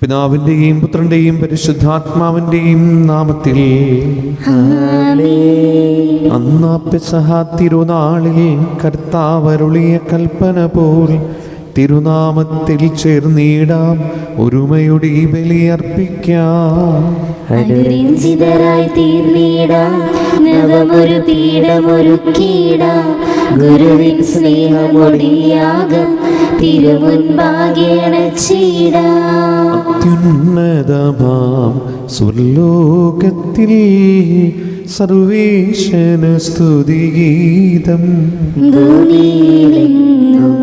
പിതാവിന്റെയും പുത്രന്റെയും പരിശുദ്ധാത്മാവിന്റെയും നാമത്തിൽ അന്നാ പെസഹ തിരുനാളിൽ കർത്താവ് അരുളിയ കൽപ്പന പോൽ തിരുനാമത്തിൽ ചേർന്നിടാം, ഒരുമയുടെ ഈ ബലിയർപ്പിക്കാം. അനുരഞ്ജിതരായി തീർന്നിടാം, നവമൊരു പീഠമൊരുക്കിടാം. ഗുരുവിൻ സ്നേഹമൊടിയാകം തിരുമുൻപാകെ അണച്ചിടാം. അത്യുന്നതമാം സ്വർലോകത്തിൽ സർവേശന സ്തുതിഗീതം. ഭൂമിയിലെങ്ങും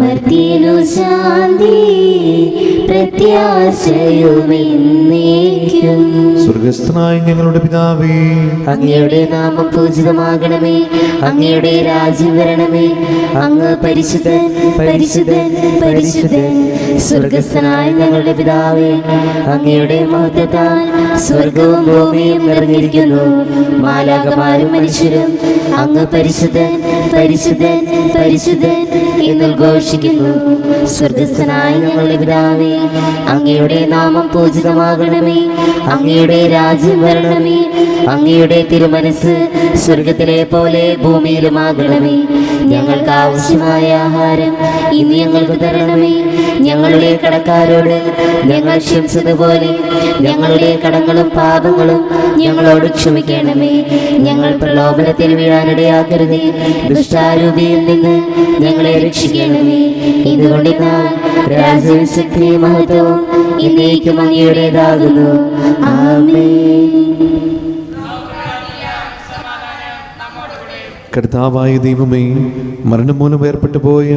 മർത്യനു ശാന്തി, പ്രത്യാശയുമെന്നേക്കും. സ്വർഗസ്ഥനായ ഞങ്ങളുടെ പിതാവേ, അങ്ങയുടെ നാമം പൂജിതമാകണമേ, അങ്ങയുടെ രാജ്യം വരണമേ. അങ്ങ് പരിശുദ്ധൻ പരിശുദ്ധൻ പരിശുദ്ധൻ. സ്വർഗസ്ഥനായ ഞങ്ങളുടെ പിതാവേ, അങ്ങയുടെ മഹത്വത്താൽ സ്വർഗവും ഭൂമിയും നിറഞ്ഞിരിക്കുന്നു. മാലാഖമാരും മനുഷ്യരും അങ്ങ് പരിശുദ്ധൻ പരിശുദ്ധൻ പരിശുദ്ധൻ എന്നുദ്ഘോഷിക്കുന്നു. സ്വർഗസ്ഥനായ ഞങ്ങളുടെ പിതാവേ, അങ്ങയുടെ നാമം പൂജിതമാകണമേ, അങ്ങയുടെ രാജ്യം വരണമേ. അങ്ങയുടെ തിരുമനസ് സ്വർഗത്തിലെ പോലെ ഭൂമിയിലുമാകണമേ. ഞങ്ങൾക്ക് ആവശ്യമായ ആഹാരം ഇന്ന് ഞങ്ങൾക്ക് തരണമേ. ഞങ്ങളുടെ കടക്കാരോട് ഞങ്ങൾ ക്ഷമിച്ചതുപോലെ ഞങ്ങളുടെ കടങ്ങളും പാപങ്ങളും ഞങ്ങളോട് ക്ഷമിക്കണമേ. ഞങ്ങൾ പ്രലോഭനത്തിൽ വീഴാനിടയാക്കരുതേ, ദുഷ്ടാരൂപിയിൽ നിന്ന് ഞങ്ങളെ രക്ഷിക്കണമേ. ഇതുകൊണ്ടിരുന്നാൽ രാജ്യവും ശക്തിയും മഹത്വവും എന്നേക്കും അങ്ങയുടേതാകുന്നു. ആമേൻ. കർത്താവായ ദൈവമേ, മരണം മൂലം ഏർപ്പെട്ടു പോയ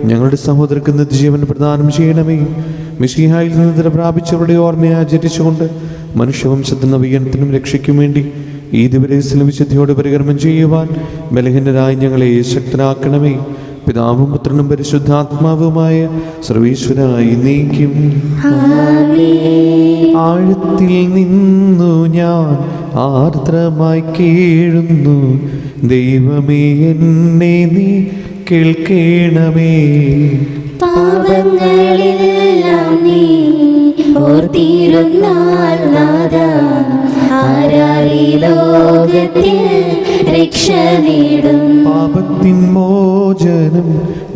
ഞങ്ങളുടെ സഹോദരർക്ക് നിത്യജീവൻ പ്രദാനം ചെയ്യണമേ. മിശിഹായിൽ നിന്ന് നിദ്ര പ്രാപിച്ചവരുടെ ഓർമ്മയെ ആചരിച്ചുകൊണ്ട് മനുഷ്യവംശത്തിന് നവീകരണത്തിനും രക്ഷയ്ക്കും വേണ്ടി ഈ ദിവസത്തിലും വിശുദ്ധിയോട് പരികർമ്മം ചെയ്യുവാൻ ബലഹീനരായി ഞങ്ങളെ ശക്തരാക്കണമേ. പിതാവും പുത്രനും പരിശുദ്ധാത്മാവുമായ സർവീശ്വരായി നീക്കും. ആഴത്തിൽ നിന്നു ഞാൻ ആർദ്രമായി കേഴുന്നു, ദൈവമേ എന്നെ നീ കേൾക്കണമേ. പാപങ്ങളെല്ലാം നീ ഓർത്തിരുന്നാൽ നാഥാ, ആരാരീ ലോകത്തിൽ രക്ഷ നേടും. പാപത്തിൻ മോചനം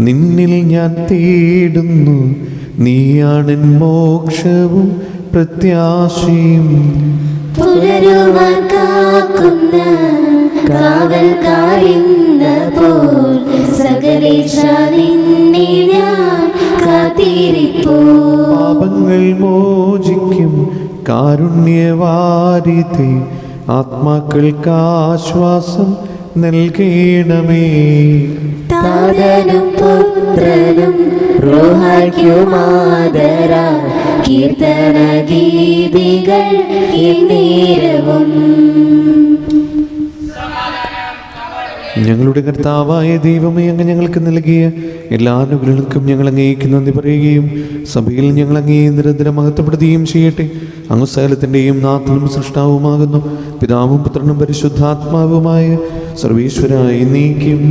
നിന്നിൽ ഞാൻ തേടുന്നു, നീയാണെൻ മോക്ഷവും പ്രത്യാശയും. പുലരുവാൻ കാക്കുന്ന കാവൽക്കാരെന്ന പോൽ സകലേശ നിന്നെ ഞാൻ കാത്തിരിപ്പൂ. പാപങ്ങൾ മോചിക്കും കാരുണ്യവാരിധി, ആത്മാക്കൾക്ക് ആശ്വാസം നൽകണമേ. താതനും പുത്രനും റൂഹായ്ക്കുമാദരാ കീർത്തന ഗീതികൾ എന്നേരവും. ഞങ്ങളുടെ കർത്താവായ ദൈവമേ, അങ്ങ് ഞങ്ങൾക്ക് നൽകിയ എല്ലാ അനുഗ്രഹങ്ങൾക്കും ഞങ്ങൾ അങ്ങേക്ക് നന്ദി പറയുകയും സഭയിൽ ഞങ്ങൾ അങ്ങേ നിരന്തരം മഹത്വപ്പെടുത്തുകയും ചെയ്യട്ടെ. അങ്ങ് സകലത്തിൻ്റെയും നാഥനും സൃഷ്ടാവുമാകുന്നു. പിതാവും പുത്രനും പരിശുദ്ധാത്മാവുമായ സർവീശ്വരായി നീക്കും.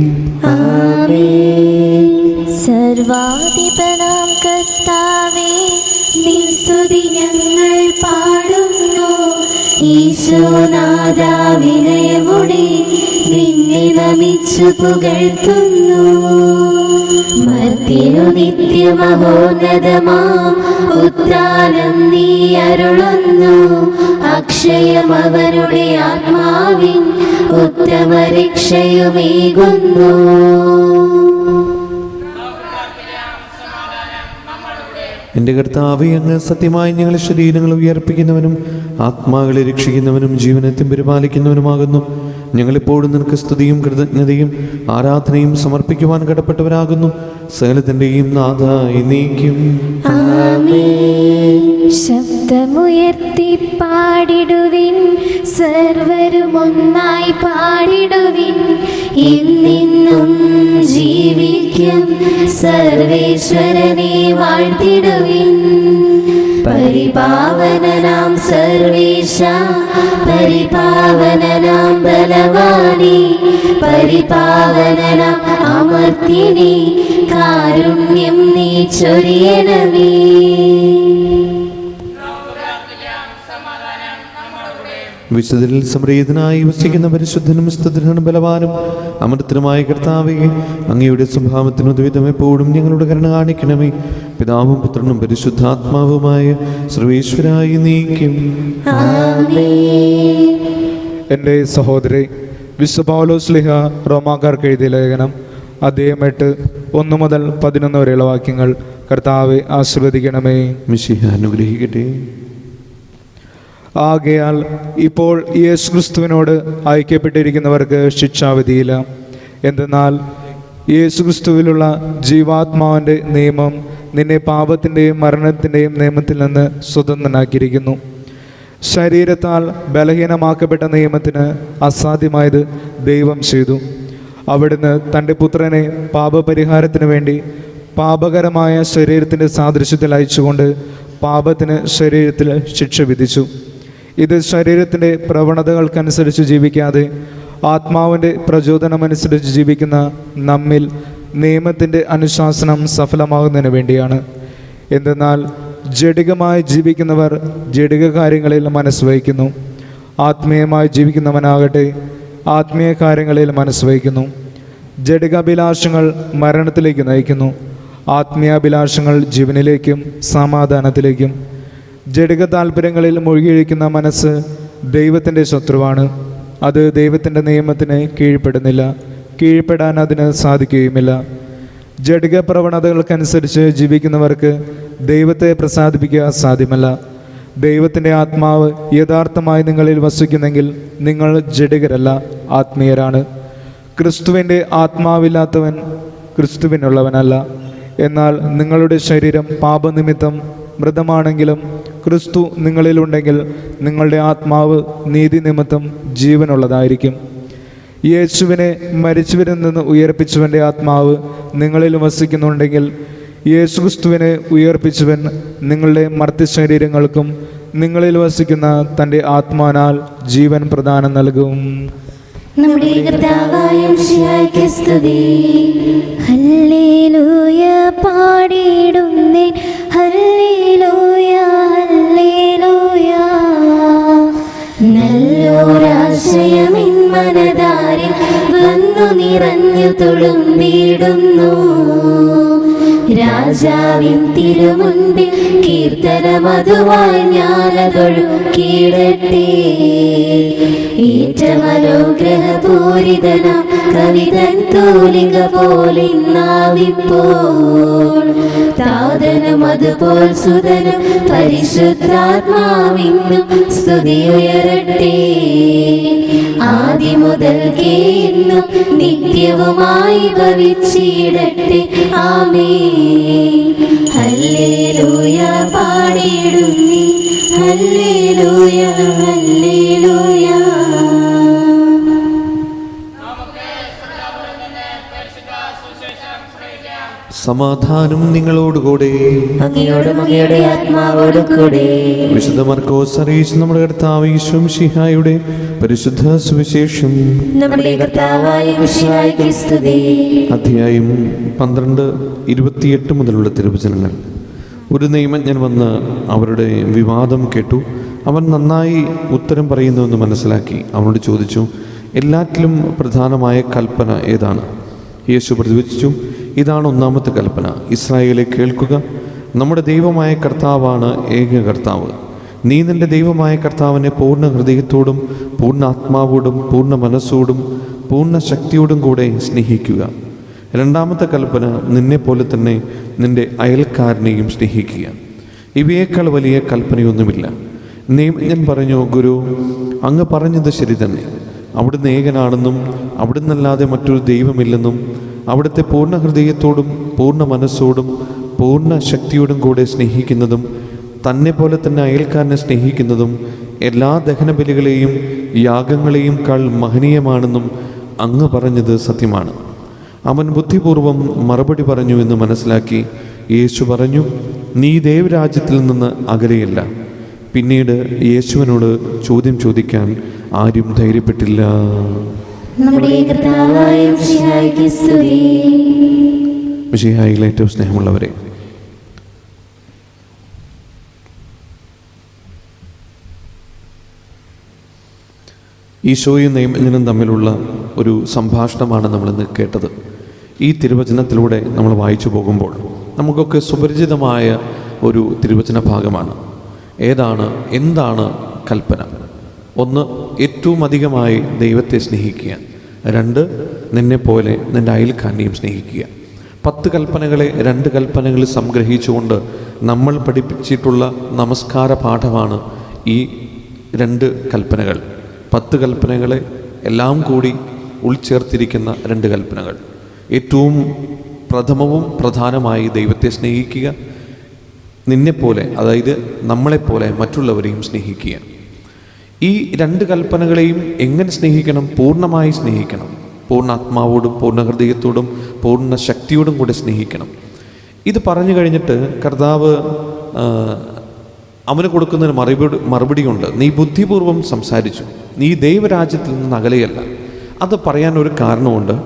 സർവാധിപനാം കർത്താവേ, നിൻ സ്തുതി ഞങ്ങൾ പാടുന്നു. ഈശോനാഥാ, വിനയമോടെ നിന്നെ നമിച്ചു പുകഴ്ത്തുന്നു. മർത്യനു നിത്യമഹോന്നതമാം ഉത്ഥാനം നീ അരുളുന്നു. അക്ഷയം അവരുടെ ആത്മാവിൻ ഉത്തമ രക്ഷയുമേകുന്നു. എൻ്റെ കർത്താവേ, അങ്ങ് സത്യമായി ഞങ്ങളുടെ ശരീരങ്ങൾ ഉയർപ്പിക്കുന്നവനും ആത്മാക്കളെ രക്ഷിക്കുന്നവനും ജീവനത്തെ പരിപാലിക്കുന്നവനുമാകുന്നു. ഞങ്ങളെപ്പോഴും നിനക്ക് സ്തുതിയും കൃതജ്ഞതയും ആരാധനയും സമർപ്പിക്കുവാൻ കടപ്പെട്ടവരാകുന്നു. സകലത്തിൻ്റെയും നാഥായി നീക്കും. ശബ്ദമുയർത്തി പാടിടുവിൻ, സർവരും ഒന്നായി പാടിടുവിൻ. എന്നെന്നും ജീവിക്കും സർവേശ്വരനെ വാഴ്ത്തിടുവിൻ. പരിപാവനനാം സർവേശ, പരിപാവനനാം ബലവാനേ, പരിപാവനനാം അമർത്യനേ, കാരുണ്യം നീ ചൊരിയണമേ. വിശുദ്ധരിൽ സംപ്രീതനായി വസിക്കുന്ന പരിശുദ്ധനും സ്തുതിനും ബലവാനും അമൃതനുമായ കർത്താവേ, അങ്ങയുടെ സ്വഭാവത്തിന് ഉദ്വിധം എപ്പോഴും ഞങ്ങളുടെ കരുണ കാണിക്കണമേ. പിതാവും പുത്രനും പരിശുദ്ധാത്മാവുമായ സർവേശ്വരായി നീക്കും. എൻ്റെ സഹോദരി, വിശുദ്ധ പൗലോസ് ശ്ലീഹ റോമാക്കാർക്ക് എഴുതിയ ലേഖനം അധ്യായം 8 1 മുതൽ 11 വരെയുള്ള വാക്യങ്ങൾ. കർത്താവെ ആശീർവദിക്കണമേ. മിശിഹ അനുഗ്രഹിക്കട്ടെ. ആകയാൽ ഇപ്പോൾ യേശുക്രിസ്തുവിനോട് ഐക്യപ്പെട്ടിരിക്കുന്നവർക്ക് ശിക്ഷാവിധിയില്ല. എന്തെന്നാൽ യേശുക്രിസ്തുവിലുള്ള ജീവാത്മാവിൻ്റെ നിയമം നിന്നെ പാപത്തിൻ്റെയും മരണത്തിൻ്റെയും നിയമത്തിൽ നിന്ന് സ്വതന്ത്രനാക്കിയിരിക്കുന്നു. ശരീരത്താൽ ബലഹീനമാക്കപ്പെട്ട നിയമത്തിന് അസാധ്യമായത് ദൈവം ചെയ്തു. അവിടുന്ന് തൻ്റെ പുത്രനെ പാപപരിഹാരത്തിന് വേണ്ടി പാപകരമായ ശരീരത്തിൻ്റെ സാദൃശ്യത്തിൽ അയച്ചുകൊണ്ട് പാപത്തിന് ശരീരത്തിൽ ശിക്ഷ വിധിച്ചു. ഇത് ശരീരത്തിൻ്റെ പ്രവണതകൾക്കനുസരിച്ച് ജീവിക്കാതെ ആത്മാവിൻ്റെ പ്രചോദനമനുസരിച്ച് ജീവിക്കുന്ന നമ്മിൽ നിയമത്തിൻ്റെ അനുശാസനം സഫലമാകുന്നതിന് വേണ്ടിയാണ്. എന്തെന്നാൽ ജഡികമായി ജീവിക്കുന്നവർ ജഡിക കാര്യങ്ങളിൽ മനസ്സ് വയ്ക്കുന്നു, ആത്മീയമായി ജീവിക്കുന്നവനാകട്ടെ ആത്മീയ കാര്യങ്ങളിൽ മനസ്സ് വയ്ക്കുന്നു. ജഡികാഭിലാഷങ്ങൾ മരണത്തിലേക്ക് നയിക്കുന്നു, ആത്മീയാഭിലാഷങ്ങൾ ജീവനിലേക്കും സമാധാനത്തിലേക്കും. ജഡിക താല്പര്യങ്ങളിൽ മുഴുകിയിരിക്കുന്ന മനസ്സ് ദൈവത്തിൻ്റെ ശത്രുവാണ്. അത് ദൈവത്തിൻ്റെ നിയമത്തിന് കീഴ്പ്പെടുന്നില്ല, കീഴ്പ്പെടാൻ അതിന് സാധിക്കുകയുമില്ല. ജഡിക പ്രവണതകൾക്കനുസരിച്ച് ജീവിക്കുന്നവർക്ക് ദൈവത്തെ പ്രസാദിപ്പിക്കുക സാധ്യമല്ല. ദൈവത്തിൻ്റെ ആത്മാവ് യഥാർത്ഥമായി നിങ്ങളിൽ വസിക്കുന്നെങ്കിൽ നിങ്ങൾ ജഡികരല്ല, ആത്മീയരാണ്. ക്രിസ്തുവിൻ്റെ ആത്മാവില്ലാത്തവൻ ക്രിസ്തുവിനുള്ളവനല്ല. എന്നാൽ നിങ്ങളുടെ ശരീരം പാപനിമിത്തം മൃതമാണെങ്കിലും ക്രിസ്തു നിങ്ങളിലുണ്ടെങ്കിൽ നിങ്ങളുടെ ആത്മാവ് നീതി നിമിത്തം ജീവനുള്ളതായിരിക്കും. യേശുവിനെ മരിച്ചവരിൽ നിന്ന് ഉയർപ്പിച്ചവൻ്റെ ആത്മാവ് നിങ്ങളിൽ വസിക്കുന്നുണ്ടെങ്കിൽ യേശുക്രിസ്തുവിനെ ഉയർപ്പിച്ചവൻ നിങ്ങളുടെ മർത്യശരീരങ്ങൾക്കും നിങ്ങളിൽ വസിക്കുന്ന തൻ്റെ ആത്മാവിനാൽ ജീവൻ പ്രദാനം നൽകും. നമ്മുടെ കർത്താവായ മിശിഹായ്ക്ക് സ്തുതി. ഹല്ലേലൂയ പാടിയിടുന്നേ, ഹല്ലേലൂയ ഹല്ലേലൂയ. നല്ലൊരാശയമിൻ മനതാരിൽ വന്നു നിറഞ്ഞു തുളുമ്പിടുന്നു. രാജാവിൻ തിരുമുൻപിൽ കീർത്തനമതുവായി ഞാനതൊഴുക്കിയിടട്ടെ. ഏറ്റമനുഗ്രഹപൂരിതനാം കവിതൻ തൂലിക പോലെ നാവിപ്പോൾ താതനും അതുപോൽ സുതനും പരിശുദ്ധാത്മാവിനും സ്തുതിയുയരട്ടെ. ആദിമുതൽക്കേ ഇന്നും നിത്യവുമായി ഭവിച്ചിടട്ടെ. ആമേൻ. ഹല്ലേലൂയ പാടിയിടുന്നേ, ഹല്ലേലൂയ ഹല്ലേലൂയ. സമാധാനം നിങ്ങളോടുകൂടെ. അങ്ങയോടും അങ്ങയുടെ ആത്മാവോടും കൂടെ. വിശുദ്ധ മർക്കോസ് അറിയിച്ച നമ്മുടെ കർത്താവ് യേശു മിശിഹായുടെ പരിശുദ്ധ സുവിശേഷം. നമ്മുടെ കർത്താവായ മിശിഹായ്ക്ക് സ്തുതി. അധ്യായം 12-28 മുതലുള്ള തിരുവചനങ്ങൾ. ഒരു നിയമജ്ഞൻ വന്ന് അവരുടെ വിവാദം കേട്ടു. അവൻ നന്നായി ഉത്തരം പറയുന്നുവെന്ന് മനസ്സിലാക്കി അവനോട് ചോദിച്ചു, എല്ലാറ്റിലും പ്രധാനമായ കൽപ്പന ഏതാണ്? യേശു പ്രതിവചിച്ചു, ഇതാണ് ഒന്നാമത്തെ കൽപ്പന. ഇസ്രായേലെ കേൾക്കുക, നമ്മുടെ ദൈവമായ കർത്താവാണ് ഏക കർത്താവ്. നീ നിൻ്റെ ദൈവമായ കർത്താവിനെ പൂർണ്ണ ഹൃദയത്തോടും പൂർണ്ണ ആത്മാവോടും പൂർണ്ണ മനസ്സോടും പൂർണ്ണ ശക്തിയോടും കൂടെ സ്നേഹിക്കുക. രണ്ടാമത്തെ കൽപ്പന, നിന്നെപ്പോലെ തന്നെ നിൻ്റെ അയൽക്കാരനെയും സ്നേഹിക്കുക. ഇവയേക്കാൾ വലിയ കൽപ്പനയൊന്നുമില്ല. നിയമജ്ഞൻ പറഞ്ഞു, ഗുരു, അങ്ങ് പറഞ്ഞത് ശരി തന്നെ. അവിടുന്ന് ഏകനാണെന്നും അവിടുന്നല്ലാതെ മറ്റൊരു ദൈവമില്ലെന്നും അവിടുത്തെ പൂർണ്ണ ഹൃദയത്തോടും പൂർണ്ണ മനസ്സോടും പൂർണ്ണ ശക്തിയോടും കൂടെ സ്നേഹിക്കുന്നതും തന്നെ പോലെ തന്നെ അയൽക്കാരനെ സ്നേഹിക്കുന്നതും എല്ലാ ദഹനബലികളെയും യാഗങ്ങളെയും കാൾ മഹനീയമാണെന്നും അങ്ങ് പറഞ്ഞത് സത്യമാണ്. അവൻ ബുദ്ധിപൂർവം മറുപടി പറഞ്ഞു എന്ന് മനസ്സിലാക്കി യേശു പറഞ്ഞു, നീ ദൈവരാജ്യത്തിൽ നിന്ന് അകലെയല്ല. പിന്നീട് യേശുവിനോട് ചോദ്യം ചോദിക്കാൻ ആരും ധൈര്യപ്പെട്ടില്ല. നമ്മുടെ കർത്താവായ മിശിഹായ്ക്ക് സ്തുതി. മിശിഹായിൽ ഏറ്റവും സ്നേഹമുള്ളവരെ, ഈശോയും നിയമജ്ഞനും തമ്മിലുള്ള ഒരു സംഭാഷണമാണ് നമ്മളിന്ന് കേട്ടത്. ഈ തിരുവചനത്തിലൂടെ നമ്മൾ വായിച്ചു പോകുമ്പോൾ നമുക്കൊക്കെ സുപരിചിതമായ ഒരു തിരുവചന ഭാഗമാണ്. എന്താണ് കൽപ്പന? 1, ഏറ്റവും അധികമായി ദൈവത്തെ സ്നേഹിക്കുക. 2, നിന്നെപ്പോലെ നിൻ്റെ അയൽക്കാരനെയും സ്നേഹിക്കുക. 10 കൽപ്പനകളെ 2 കൽപ്പനകളിൽ സംഗ്രഹിച്ചുകൊണ്ട് നമ്മൾ പഠിപ്പിച്ചിട്ടുള്ള നമസ്കാര പാഠമാണ് ഈ 2 കൽപ്പനകൾ. 10 കൽപ്പനകളെ എല്ലാം കൂടി ഉൾച്ചേർത്തിരിക്കുന്ന 2 കൽപ്പനകൾ. ഏറ്റവും പ്രഥമവും പ്രധാനമായി ദൈവത്തെ സ്നേഹിക്കുക, നിന്നെപ്പോലെ അതായത് നമ്മളെപ്പോലെ മറ്റുള്ളവരെയും സ്നേഹിക്കുക. ഈ 2 കൽപ്പനകളെയും എങ്ങനെ സ്നേഹിക്കണം? പൂർണ്ണമായി സ്നേഹിക്കണം. പൂർണ്ണ ആത്മാവോടും പൂർണ്ണ ഹൃദയത്തോടും പൂർണ്ണ ശക്തിയോടും കൂടെ സ്നേഹിക്കണം. ഇത് പറഞ്ഞു കഴിഞ്ഞിട്ട് കർത്താവ് അവന് കൊടുക്കുന്നതിന് മറുപടിയുണ്ട്. നീ ബുദ്ധിപൂർവം സംസാരിച്ചു, നീ ദൈവരാജ്യത്തിൽ നിന്ന് അകലെയല്ല. അത് പറയാൻ ഒരു കാരണമുണ്ട്.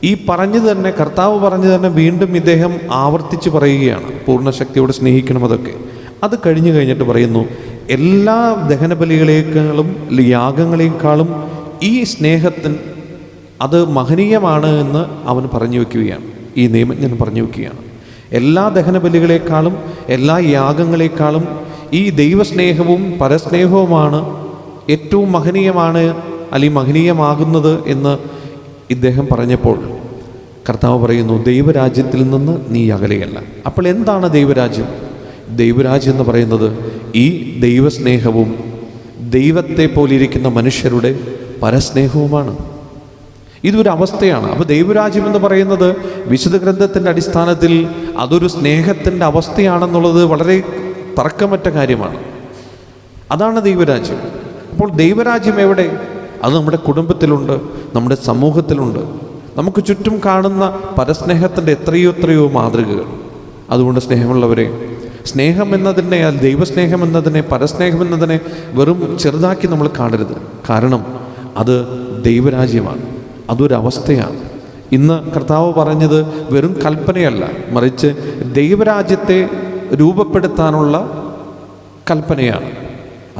ഈ പറഞ്ഞത് തന്നെ, കർത്താവ് പറഞ്ഞു തന്നെ വീണ്ടും ഇദ്ദേഹം ആവർത്തിച്ച് പറയുകയാണ്, പൂർണ്ണശക്തിയോടെ സ്നേഹിക്കണം. അത് കഴിഞ്ഞിട്ട് പറയുന്നു, എല്ലാ ദഹനബലികളേക്കാളും യാഗങ്ങളെക്കാളും ഈ സ്നേഹത്തിന് അത് മഹനീയമാണ് എന്ന് അവൻ പറഞ്ഞു വയ്ക്കുകയാണ്. ഈ നിയമജ്ഞൻ പറഞ്ഞു വയ്ക്കുകയാണ്, എല്ലാ ദഹനബലികളെക്കാളും എല്ലാ യാഗങ്ങളെക്കാളും ഈ ദൈവസ്നേഹവും പരസ്നേഹവുമാണ് ഏറ്റവും മഹനീയമാണ്, അല്ലെങ്കിൽ മഹനീയമാകുന്നത് എന്ന് ഇദ്ദേഹം പറഞ്ഞപ്പോൾ കർത്താവ് പറയുന്നു, ദൈവരാജ്യത്തിൽ നിന്ന് നീ അകലെയല്ല. അപ്പോൾ എന്താണ് ദൈവരാജ്യം? ദൈവരാജ്യം എന്ന് പറയുന്നത് ഈ ദൈവസ്നേഹവും ദൈവത്തെ പോലിരിക്കുന്ന മനുഷ്യരുടെ പരസ്നേഹവുമാണ്. ഇതൊരു അവസ്ഥയാണ്. അപ്പോൾ ദൈവരാജ്യം എന്ന് പറയുന്നത് വിശുദ്ധ ഗ്രന്ഥത്തിൻ്റെ അടിസ്ഥാനത്തിൽ അതൊരു സ്നേഹത്തിൻ്റെ അവസ്ഥയാണെന്നുള്ളത് വളരെ തർക്കമറ്റ കാര്യമാണ്. അതാണ് ദൈവരാജ്യം. അപ്പോൾ ദൈവരാജ്യം എവിടെ? അത് നമ്മുടെ കുടുംബത്തിലുണ്ട്, നമ്മുടെ സമൂഹത്തിലുണ്ട്. നമുക്ക് ചുറ്റും കാണുന്ന പരസ്നേഹത്തിൻ്റെ എത്രയോ മാതൃകകൾ. അതുകൊണ്ട് സ്നേഹമുള്ളവരെ, സ്നേഹം എന്നതിനെ, ദൈവസ്നേഹം എന്നതിനെ, പരസ്നേഹം എന്നതിനെ വെറും ചെറുതാക്കി നമ്മൾ കാണരുത്. കാരണം അത് ദൈവരാജ്യമാണ്, അതൊരവസ്ഥയാണ്. ഇന്ന് കർത്താവ് പറഞ്ഞത് വെറും കൽപ്പനയല്ല, മറിച്ച് ദൈവരാജ്യത്തെ രൂപപ്പെടുത്താനുള്ള കൽപ്പനയാണ്.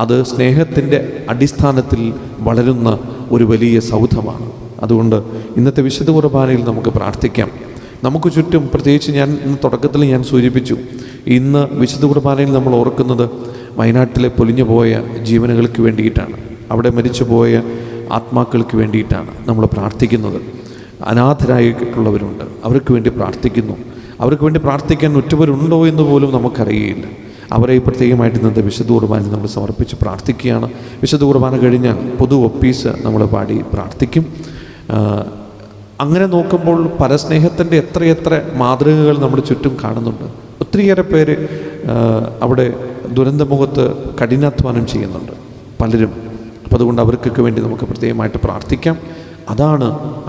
അത് സ്നേഹത്തിൻ്റെ അടിസ്ഥാനത്തിൽ വളരുന്ന ഒരു വലിയ സൗധമാണ്. അതുകൊണ്ട് ഇന്നത്തെ വിശുദ്ധ കുർബാനയിൽ നമുക്ക് പ്രാർത്ഥിക്കാം. നമുക്ക് ചുറ്റും, പ്രത്യേകിച്ച് ഇന്ന് തുടക്കത്തിൽ ഞാൻ സൂചിപ്പിച്ചു, ഇന്ന് വിശുദ്ധ കുർബാനയിൽ നമ്മൾ ഓർക്കുന്നത് വയനാട്ടിലെ പൊലിഞ്ഞു പോയ ജീവനുകൾക്ക് വേണ്ടിയിട്ടാണ്, അവിടെ മരിച്ചുപോയ ആത്മാക്കൾക്ക് വേണ്ടിയിട്ടാണ് നമ്മൾ പ്രാർത്ഥിക്കുന്നത്. അനാഥരായിട്ടുള്ളവരുണ്ട്, അവർക്ക് വേണ്ടി പ്രാർത്ഥിക്കുന്നു. അവർക്ക് വേണ്ടി പ്രാർത്ഥിക്കാൻ ഉറ്റവരുണ്ടോ എന്ന് പോലും നമുക്കറിയില്ല. അവരെ പ്രത്യേകമായിട്ട് ഇന്നത്തെ വിശുദ്ധ കുർബാനയിൽ നമ്മൾ സമർപ്പിച്ച് പ്രാർത്ഥിക്കുകയാണ്. വിശുദ്ധ കുർബാന കഴിഞ്ഞാൽ പൊതു ഒപ്പീസ് നമ്മൾ പാടി പ്രാർത്ഥിക്കും. അങ്ങനെ നോക്കുമ്പോൾ പരസ്നേഹത്തിൻ്റെ എത്രയെത്ര മാതൃകകൾ നമ്മുടെ ചുറ്റും കാണുന്നുണ്ട്. ഒത്തിരിയേറെ പേര് അവിടെ ദുരന്തമുഖത്ത് കഠിനാധ്വാനം ചെയ്യുന്നുണ്ട് പലരും. അപ്പോൾ അതുകൊണ്ട് അവർക്കൊക്കെ വേണ്ടി നമുക്ക് പ്രത്യേകമായിട്ട് പ്രാർത്ഥിക്കാം.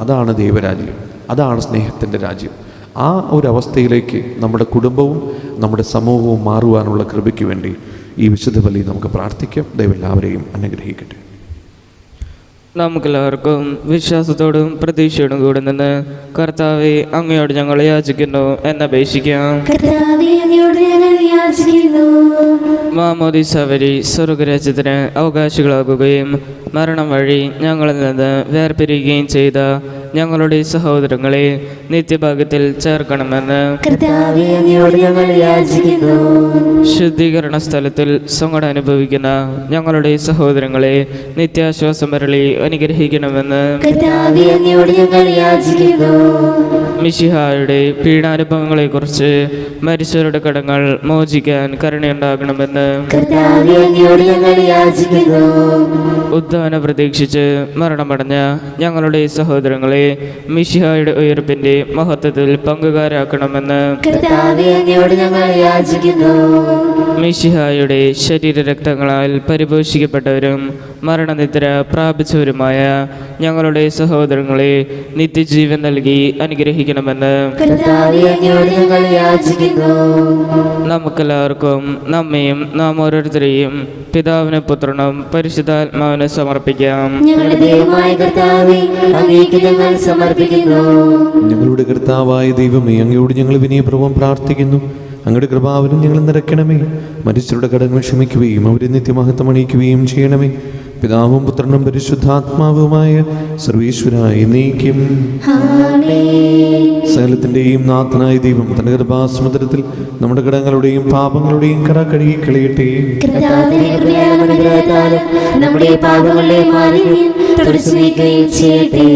അതാണ് ദൈവരാജ്യം, അതാണ് സ്നേഹത്തിൻ്റെ രാജ്യം. ആ ഒരു അവസ്ഥയിലേക്ക് നമ്മുടെ കുടുംബവും നമ്മുടെ സമൂഹവും മാറുവാനുള്ള കൃപയ്ക്ക് വേണ്ടി ഈ വിശുദ്ധ ബലി നമുക്ക് പ്രാർത്ഥിക്കാം. ദൈവം എല്ലാവരെയും അനുഗ്രഹിക്കട്ടെ. നമുക്കെല്ലാവർക്കും വിശ്വാസത്തോടും പ്രതീക്ഷയോടും കൂടെ നിന്ന് കർത്താവെ അങ്ങയോട് ഞങ്ങൾ യാചിക്കുന്നു എന്നപേക്ഷിക്കാം. മാമോദീസ വഴി സ്വർഗരാജ്യത്തിന് അവകാശികളാകുകയും മരണം വഴി ഞങ്ങളിൽ നിന്ന് വേർപിരിയുകയും ചെയ്ത ഞങ്ങളുടെ സഹോദരങ്ങളെ നിത്യഭാഗ്യത്തിൽ ചേർക്കണമെന്ന് ശുദ്ധീകരണ സ്ഥലത്തിൽ സങ്കടം അനുഭവിക്കുന്ന ഞങ്ങളുടെ സഹോദരങ്ങളെ നിത്യാശ്വാസം വരളി അനുഗ്രഹിക്കണമെന്ന് മിശിഹായുടെ പീഡാനുഭവങ്ങളെ കുറിച്ച് മരിച്ചവരുടെ കടങ്ങൾ മോചിക്കാൻ കരുണയുണ്ടാകണമെന്ന് ഉദ്ധാനം പ്രതീക്ഷിച്ച് മരണമടഞ്ഞ ഞങ്ങളുടെ സഹോദരങ്ങളെ മിശിഹായുടെ ഉയർപ്പിന്റെ മഹത്വത്തിൽ പങ്കുകാരാക്കണമെന്ന് മിശിഹായുടെ ശരീരരക്തങ്ങളാൽ പരിപോഷിക്കപ്പെട്ടവരും മരണനിദ്ര പ്രാപിച്ചവരുമായ ഞങ്ങളുടെ സഹോദരങ്ങളെ നിത്യജീവൻ നൽകി അനുഗ്രഹിക്കണമെന്ന് നമുക്കെല്ലാവർക്കും നമ്മയും നാം ഓരോരുത്തരെയും പിതാവിന് പുത്രനും പരിശുദ്ധാത്മാവിന് സമർപ്പിക്കാം. ഞങ്ങളുടെ കർത്താവായ ദൈവമേ, അങ്ങയോട് ഞങ്ങൾ വിനയപൂർവ്വം പ്രാർത്ഥിക്കുന്നു. അങ്ങയുടെ കൃപാവനും ഞങ്ങൾ നിറയ്ക്കണമേ. മരിച്ചവരുടെ കടങ്ങൾ ക്ഷമിക്കുകയും അവരെ നിത്യമഹത്വം അണിയിക്കുകയും ചെയ്യണമേ. പിതാവും പുത്രനും പരിശുദ്ധാത്മാവുമായ സർവീശ്വരായി നീക്കും. സകലത്തിന്റെയും നാഥനായ ദൈവം തന്റെ കൃപാസമുദ്രത്തിൽ നമ്മുടെ കടങ്ങളുടെയും പാപങ്ങളുടെയും കറ കഴുകി കളയട്ടെ. കർത്താവിന്റെ കൃപയാലും അനുഗ്രഹത്താലും നമ്മുടെ പാപങ്ങളുടെ മാലിന്യം തുടച്ചു നീക്കുകയും ചെയ്യട്ടെ.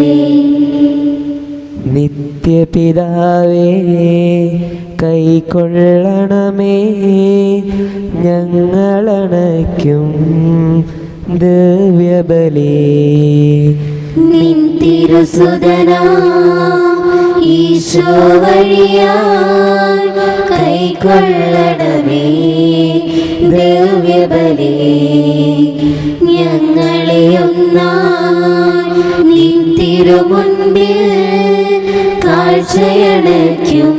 നിത്യപിതാവേ കൈക്കൊള്ളണമേ ഞങ്ങളണയ്ക്കും ദിവ്യബലി. നിൻ തിരുസുതനാം ഈശോ വഴിയായി കൈക്കൊള്ളണമേ ദിവ്യബലി. ഞങ്ങളെ ഒന്നായി നിൻ തിരുമുൻപിൽ കാഴ്ചയണയ്ക്കും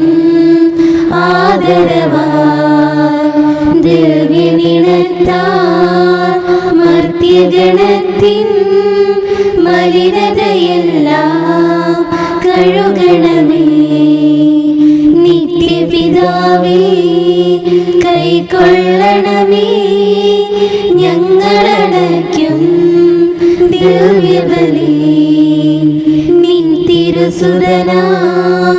ആദരവായി. ദിവ്യനിണത്താൽ മർത്യഗണത്തിൻ മലിനതയെല്ലാം കഴുകണമേ. നിത്യപിതാവേ കൈക്കൊള്ളണമേ ഞങ്ങളണയ്ക്കും ദിവ്യബലി. നിൻ തിരുസുതനാം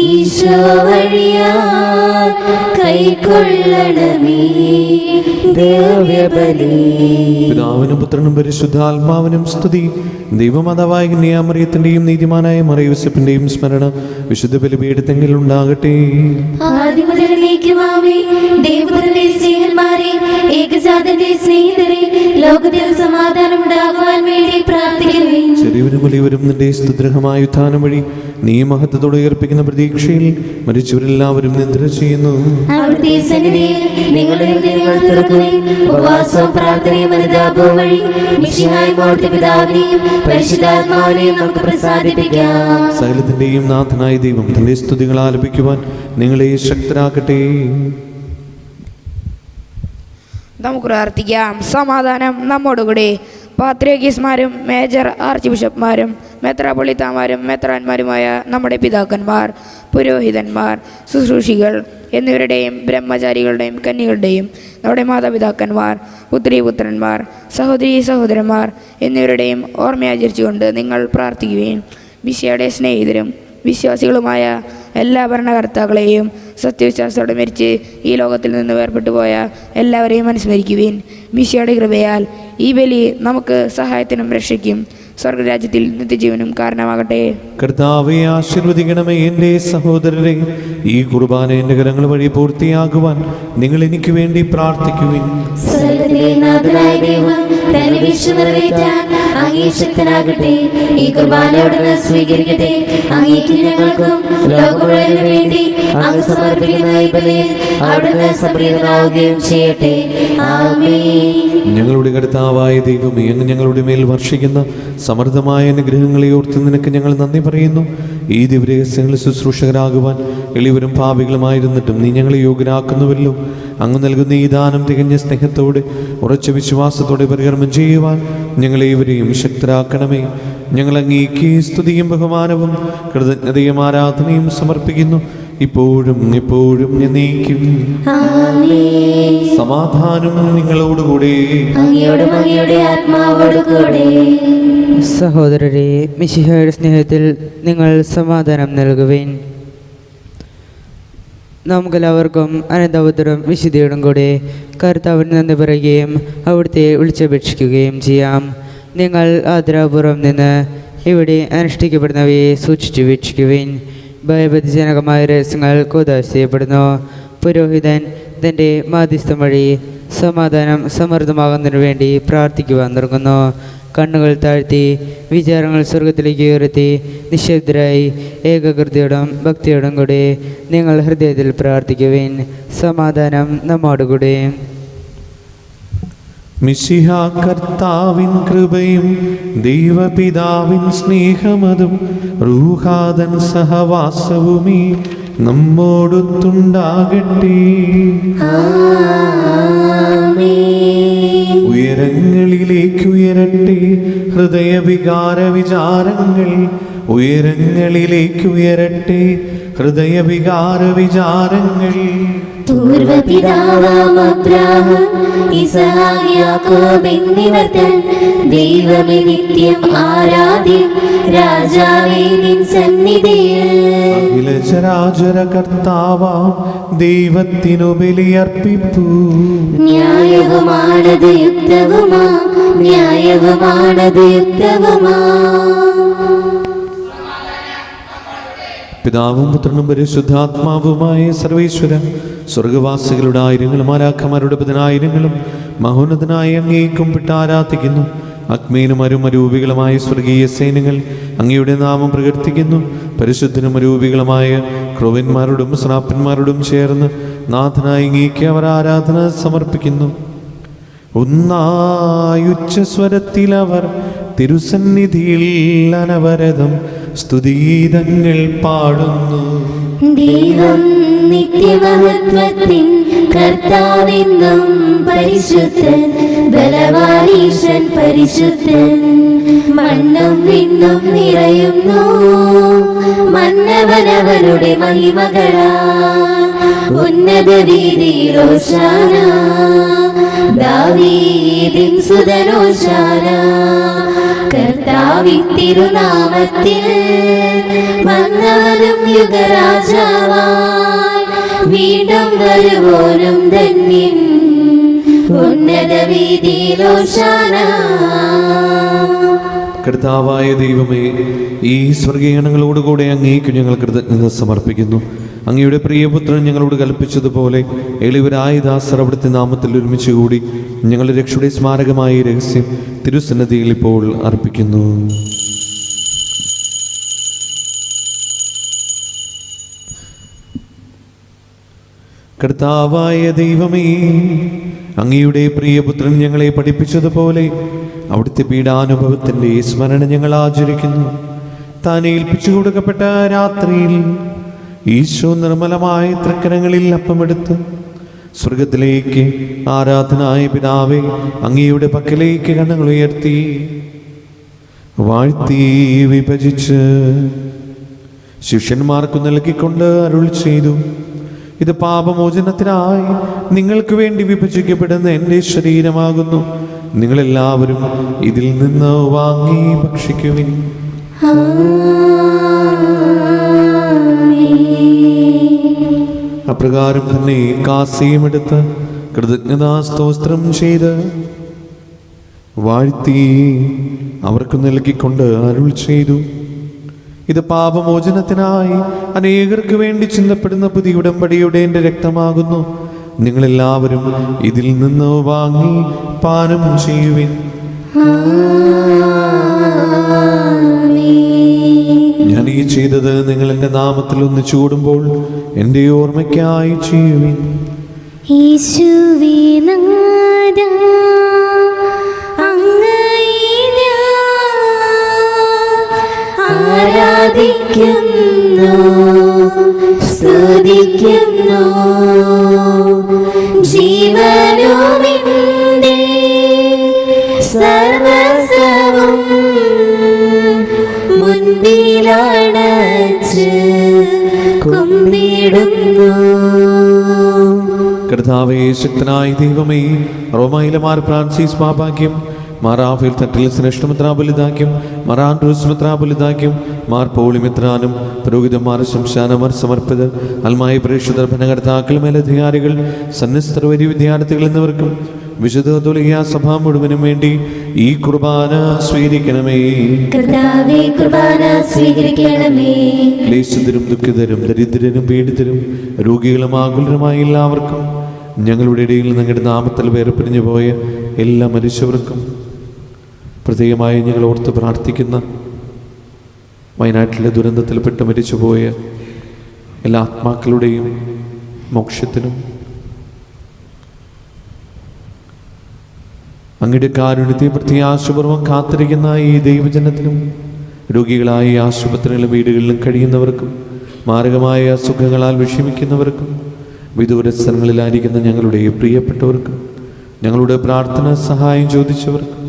ഈശോ വഴിയായി കൈക്കൊള്ളണമേ ദിവ്യബലി. പിതാവിനും പുത്രനും പരിശുദ്ധാത്മാവിനും സ്തുതി. ദൈവമാതാവായ കന്യാമറിയത്തിന്റെയും നീതിമാനായ മറിയൂസഫിന്റെയും സ്മരണ വിശുദ്ധ ബലിപീഠത്തെങ്കിൽ ഉണ്ടാകട്ടെ. ആദ്യം മുതൽ നീക്കുമാമേ. ദൈവപുത്രന്റെ സ്നേഹന്മാരെ, ഏകജാതന്റെ സ്നേഹിതരെ, ലോകത്തിൽ സമാധാനം ഉണ്ടാകുവാൻ വേണ്ടി പ്രാർത്ഥിക്കുവേൻ. ചെറിയവരും വലിയവരും നിന്റെ സ്തുഗ്രഹമായ ഉത്ഥാനം വഴി നീ മഹത്വത്തോടെ ഉയർപ്പിക്കുന്ന പ്രതീക്ഷയിൽ മരിച്ചവരെല്ലാവരും നിദ്ര ചെയ്യുന്നു. അവിടുത്തെ സന്നിധിയിൽ നിങ്ങളുടെ ഹൃദയങ്ങൾ തുറക്കുവേൻ. ഉപവാസവും പ്രാർത്ഥനയും അനുതാപവും വഴി മിശിഹായുടെ പിതാവിനെയും പരിശുദ്ധാത്മാവിനെയും നമുക്ക് പ്രസാദിപ്പിക്കാം. സകലത്തിന്റെയും നാഥനായ ദൈവം തന്റെ സ്തുതികൾ ആലപിക്കുവാൻ നിങ്ങളെ ശക്തരാക്കട്ടെ. നമുക്ക് പ്രാർത്ഥിക്കാം. സമാധാനം നമ്മോടുകൂടി. പാത്രിയർക്കീസ്മാരും മേജർ ആർച്ച് ബിഷപ്പ്മാരും മെത്രാപ്പൊളീത്താമാരും മെത്രാന്മാരുമായ നമ്മുടെ പിതാക്കന്മാർ, പുരോഹിതന്മാർ, ശുശ്രൂഷികൾ എന്നിവരുടെയും ബ്രഹ്മചാരികളുടെയും കന്യകളുടെയും നമ്മുടെ മാതാപിതാക്കന്മാർ, പുത്രീപുത്രന്മാർ, സഹോദരീ സഹോദരന്മാർ എന്നിവരുടെയും ഓർമ്മയാചരിച്ചുകൊണ്ട് നിങ്ങൾ പ്രാർത്ഥിക്കുകയും മിശിഹായുടെ സ്നേഹിതരും വിശ്വാസികളുമായ എല്ലാ ഭരണകർത്താക്കളെയും സത്യവിശ്വാസത്തോടെ മരിച്ച് ഈ ലോകത്തിൽ നിന്ന് വേർപെട്ടു പോയ എല്ലാവരെയും അനുസ്മരിക്കുവിൻ. മിശിഹായുടെ കൃപയാൽ ഈ ബലി നമുക്ക് സഹായത്തിനും രക്ഷയ്ക്കും സ്വർഗരാജ്യത്തിൽ നിത്യജീവനും കാരണമാകട്ടെ. കർത്താവെ ആശീർവദിക്കണമേ. എൻ്റെ സഹോദരരെ, ഈ കുർബാന എൻ്റെ കരങ്ങൾ വഴി പൂർത്തിയാകുവാൻ നിങ്ങൾ എനിക്ക് വേണ്ടി പ്രാർത്ഥിക്കുവിൻ. സ്വർഗ്ഗത്തിലെ നാഥനായ ദൈവം തന്റെ വിശ്വ നിറവേറ്റാൻ അങ്ങേ ശക്തനാകട്ടെ. ഈ കുർബാനയോടൊന്ന് സ്വീകരിക്കട്ടെ. അങ്ങേക്ക് ഞങ്ങൾക്കും ലോകം മുഴുവനും വേണ്ടി അങ്ങ് സമർപ്പിക്കുന്ന ഈ ബലിയിൽ അവിടുന്ന് സംപ്രീതനാവുകയും ചെയ്യട്ടെ. ആമേൻ. ഞങ്ങളുടെ കർത്താവായ ദൈവമേ, അങ്ങ് ഞങ്ങളുടെ മേൽ വർഷിക്കുന്ന സമൃദ്ധമായ അനുഗ്രഹങ്ങളെ ഓർത്ത് നിനക്ക് ഞങ്ങൾ നന്ദി പറയുന്നു. ഈ ദിവ്യരഹസ്യങ്ങളിൽ ശുശ്രൂഷകരാകുവാൻ എളിവരും പാപികളുമായിരുന്നിട്ടും നീ ഞങ്ങളെ യോഗ്യരാക്കുന്നുവല്ലോ. അങ്ങ് നൽകുന്ന ഈ ദാനം തികഞ്ഞ സ്നേഹത്തോടെ ഉറച്ച വിശ്വാസത്തോടെ പരികർമ്മം ചെയ്യുവാൻ ഞങ്ങളേവരെയും ശക്തരാക്കണമേ. ഞങ്ങൾ അങ്ങേക്ക് സ്തുതിയും ബഹുമാനവും കൃതജ്ഞതയും ആരാധനയും സമർപ്പിക്കുന്നു, ഇപ്പോഴും എപ്പോഴും എന്നേക്കും. ആമേൻ. സമാധാനം നിങ്ങളോടുകൂടെ. അങ്ങയോടും അങ്ങയുടെ ആത്മാവോടും കൂടെ. സഹോദരരെ, മിശിഹായുടെ സ്നേഹത്തിൽ നിങ്ങൾ സമാധാനം നൽകുവിൻ. നമുക്കെല്ലാവർക്കും അനന്തപുത്രം വിശുദ്ധിയോടും കൂടെ കർത്താവിന് നന്ദി പറയുകയും അവിടുത്തെ വിളിച്ചപേക്ഷിക്കുകയും ചെയ്യാം. നിങ്ങൾ ആദരപൂർവ്വം നിന്ന് ഇവിടെ അനുഷ്ഠിക്കപ്പെടുന്നവയെ സൂക്ഷിച്ചു വീക്ഷിക്കുവിൻ. ഭയഭക്തിജനകമായ രഹസ്യങ്ങൾ കൂദാശ ചെയ്യപ്പെടുന്നു. പുരോഹിതൻ തൻ്റെ മാധ്യസ്ഥം വഴി സമാധാനം സമൃദ്ധമാകുന്നതിനു വേണ്ടി പ്രാർത്ഥിക്കുവാൻ തുടങ്ങുന്നു. കണ്ണുകൾ താഴ്ത്തി വിചാരങ്ങൾ സ്വർഗത്തിലേക്ക് ഉയർത്തി നിശബ്ദരായി ഏകാഗ്രതയോടും ഭക്തിയോടും കൂടി നിങ്ങൾ ഹൃദയത്തിൽ പ്രാർത്ഥിക്കുവിൻ. സമാധാനം നമ്മോടുകൂടെ. മിശിഹ കർത്താവിൻ കൃപയും ദൈവപിതാവിൻ സ്നേഹമതും റൂഹാദൻ സഹവാസവുമീ നമ്മോടൊത്തുണ്ടാകട്ടെ. ഉയരങ്ങളിലേക്ക് ഉയരട്ടെ ഹൃദയവികാര വിചാരങ്ങൾ. ഉയരങ്ങളിലേക്ക് ഉയരട്ടെ ഹൃദയവികാര വിചാരങ്ങൾ. പൂർവപിതാവാം അബ്രാഹാം ഇസഹാക്ക് യാക്കോബ് എന്നിവർ തൻ ദൈവമേ നിത്യം ആരാധ്യൻ രാജാവേ നിൻ സന്നിധിയിൽ അഖില ചരാചര കർത്താവാം ദൈവത്തിനു ബലിയർപ്പിപ്പൂ. ന്യായവുമാണത് യുക്തവുമാ ന്യായവുമാണത് യുക്തവുമാ. പിതാവും പുത്രനും പരിശുദ്ധാത്മാവുമായ സർവേശ്വര സ്വർഗവാസികളുടെ ആയിരങ്ങളും മാലാഖമാരുടെ പതിനായിരങ്ങളും മഹോന്നതനായ അങ്ങയെ കുമ്പിട്ട് ആരാധിക്കുന്നു. അഗ്മേനും അരുമരൂപികളുമായ സ്വർഗീയ സൈന്യങ്ങൾ അങ്ങയുടെ നാമം പ്രകീർത്തിക്കുന്നു. പരിശുദ്ധനും അരൂപികളുമായ ക്രോവന്മാരോടും സ്രാപ്പന്മാരോടും ചേർന്ന് നാഥനായി അങ്ങേക്ക് അവർ ആരാധന സമർപ്പിക്കുന്നു. ഒന്നായുച്ചസ്വരത്തിൽ അവർ തിരുസന്നിധിയിൽ അനവരതം സ്തുതിഗീതങ്ങൾ പാടുന്നു. ദൈവം നിത്യമഹത്വത്തിൻ കർത്താവെന്നും പരിശുദ്ധൻ ബലവാനീശൻ പരിശുദ്ധൻ. മണ്ണും വിണ്ണും നിറയുന്നു മന്നവനവരുടെ മഹിമകളാ. ഉന്നത വീതിയിൽ ഹോശാന ദാവീദിൻ സുതൻ ഹോശാന. കർത്താവിൻ തിരുനാമത്തിൽ വന്നവനും യുഗരാജാവായി വീണ്ടും വരുവോനും ധന്യൻ. ഉന്നത വീതിയിൽ ഹോശാന. കർത്താവായ ദൈവമേ, ഈ സ്വർഗീയഗണങ്ങളോടുകൂടെ അങ്ങേക്ക് ഞങ്ങൾ കൃതജ്ഞത സമർപ്പിക്കുന്നു. അങ്ങയുടെ പ്രിയപുത്രൻ ഞങ്ങളോട് കൽപ്പിച്ചതുപോലെ എളിവരായ ദാസർ അവിടുത്തെ നാമത്തിൽ ഒരുമിച്ച് കൂടി ഞങ്ങളുടെ രക്ഷയുടെ സ്മാരകമായ ഈ രഹസ്യം തിരുസന്നിധിയിൽ ഇപ്പോൾ അർപ്പിക്കുന്നു. കർത്താവായ ദൈവമേ, അങ്ങയുടെ പ്രിയപുത്രൻ ഞങ്ങളെ പഠിപ്പിച്ചതുപോലെ അവിടുത്തെ പീഡാനുഭവത്തിൻ്റെ സ്മരണ ഞങ്ങൾ ആചരിക്കുന്നു. താൻ ഏൽപ്പിച്ചു കൊടുക്കപ്പെട്ട രാത്രിയിൽ ഈശോ നിർമ്മലമായ തൃക്കരങ്ങളിൽ അപ്പമെടുത്ത് സ്വർഗത്തിലേക്ക് ആരാധനായ പിതാവേ അങ്ങയുടെ പക്കലേക്ക് കണ്ണുകൾ ഉയർത്തി വാഴ്ത്തി വിഭജിച്ച് ശിഷ്യന്മാർക്ക് നൽകിക്കൊണ്ട് അരുൾ ചെയ്തു, ഇത് പാപമോചനത്തിനായി നിങ്ങൾക്ക് വേണ്ടി വിഭജിക്കപ്പെടുന്ന എൻ്റെ ശരീരമാകുന്നു. നിങ്ങളെല്ലാവരും ഇതിൽ നിന്ന് വാങ്ങി ഭക്ഷിക്കുവിൻ. അപ്രകാരം തന്നെ കാസയും എടുത്ത് കൃതജ്ഞതാസ്തോത്രം ചെയ്ത് വാഴ്ത്തി അവർക്ക് നൽകിക്കൊണ്ട് അരുൾ ചെയ്തു, ഇത് പാപമോചനത്തിനായി അനേകർക്ക് വേണ്ടി ചിന്തപ്പെടുന്ന പുതിയ ഉടമ്പടിയുടെ എൻ്റെ രക്തമാകുന്നു. നിങ്ങളെല്ലാവരും ഇതിൽ നിന്ന് വാങ്ങി പാനം ചെയ്യുവിൻ. ഞാൻ ഈ ചെയ്തത് നിങ്ങൾ എൻ്റെ നാമത്തിൽ ഒന്നിച്ചു കൂടുമ്പോൾ എൻ്റെ ഓർമ്മയ്ക്കായി ചെയ്യുവിൻ. യേശുവേ നാഥാ, അങ്ങയെ ഞാൻ ആരാധിക്കുന്നു, സ്തുതിക്കുന്നു. ജീവനുമെന്റെ സർവസ്വവും മുൻപിലണച്ച് കുമ്പിടുന്നു. കർത്താവേ, ശക്തനായ ദൈവമേ, റോമായിലെ മാർ ഫ്രാൻസിസ് പാപ്പാക്കും മാർ റാഫേൽ തട്ടിൽ ശ്രേഷ്ഠമിത്രാബലിതാക്കും മാർ ആൻഡ്രൂസ് മിത്രാബലിതാക്കും മാർ പോളിമിത്രാനും പുരോഹിതന്മാർ ശംശാനമാർ സമർപ്പിതർ അൽമായ പ്രേക്ഷിതർ ഭരണകർത്താക്കൾ മേലധികാരികൾ സന്യസ്തർ വരി വിദ്യാർത്ഥികൾ എന്നിവർക്കും വിശുദ്ധ കത്തോലിക്കാ സഭ മുഴുവനും വേണ്ടി ഈ കുർബാന സ്വീകരിക്കണമേ. കർത്താവേ, കുർബാന സ്വീകരിക്കണമേ. ക്ലേശിതരും ദുഃഖിതരും ദരിദ്രരും പീഡിതരും രോഗികളും ആകുലരുമായ എല്ലാവർക്കും ഞങ്ങളുടെ ഇടയിൽ നിങ്ങളുടെ നാമത്തിൽ വേർപിരിഞ്ഞു പോയ എല്ലാ മനുഷ്യർക്കും പ്രത്യേകമായി ഞങ്ങൾ ഓർത്ത് പ്രാർത്ഥിക്കുന്ന വയനാട്ടിലെ ദുരന്തത്തിൽപ്പെട്ട് മരിച്ചുപോയ എല്ലാ ആത്മാക്കളുടെയും മോക്ഷത്തിനും അങ്ങയുടെ കാരുണ്യത്തെ പ്രത്യാശപൂർവ്വം കാത്തിരിക്കുന്ന ഈ ദൈവജനത്തിനും രോഗികളായ ആശുപത്രികളിലും വീടുകളിലും കഴിയുന്നവർക്കും മാരകമായ അസുഖങ്ങളാൽ വിഷമിക്കുന്നവർക്കും വിദൂര സ്ഥലങ്ങളിലായിരിക്കുന്ന ഞങ്ങളുടെ പ്രിയപ്പെട്ടവർക്കും ഞങ്ങളുടെ പ്രാർത്ഥന സഹായം ചോദിച്ചവർക്കും